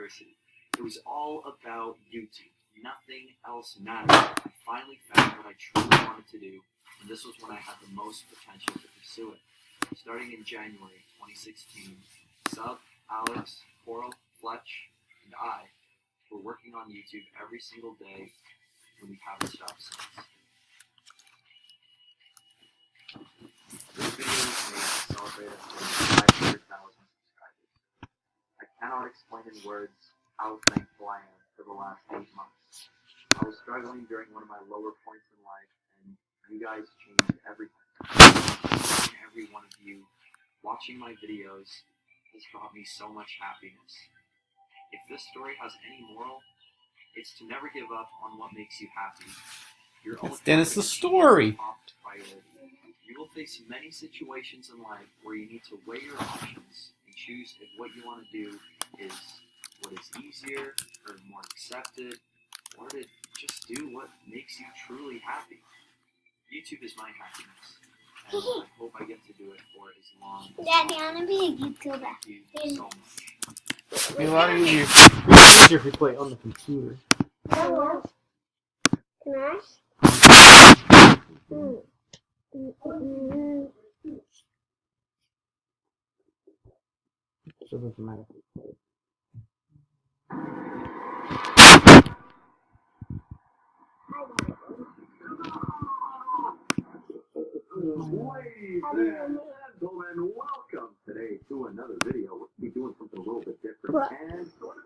university. It was all about YouTube. Nothing else mattered. I finally found what I truly wanted to do, and this was when I had the most potential to pursue it. Starting in January 2016, Sub, Alex, Coral, Fletch, and I were working on YouTube every single day, and we haven't stopped since. This video was made to celebrate us getting 500,000 subscribers. I cannot explain in words how thankful I am for the last 8 months. I was struggling during one of my lower points in life, and you guys changed everything. Every one of you watching my videos has brought me so much happiness. If this story has any moral, it's to never give up on what makes you happy. Your own That's Dennis's happiness story. is your top priority. You will face many situations in life where you need to weigh your options and choose if what you want to do is what is easier or more accepted, or to just do what makes you truly happy. YouTube is my happiness, and I hope I get to do it for as long as Daddy, I want to be a YouTuber. Thank you so much. It'd be a lot easier if we play on the computer. Can I? So it doesn't matter. Ladies and gentlemen, welcome today to another video. We're going to be doing something a little bit different and sort of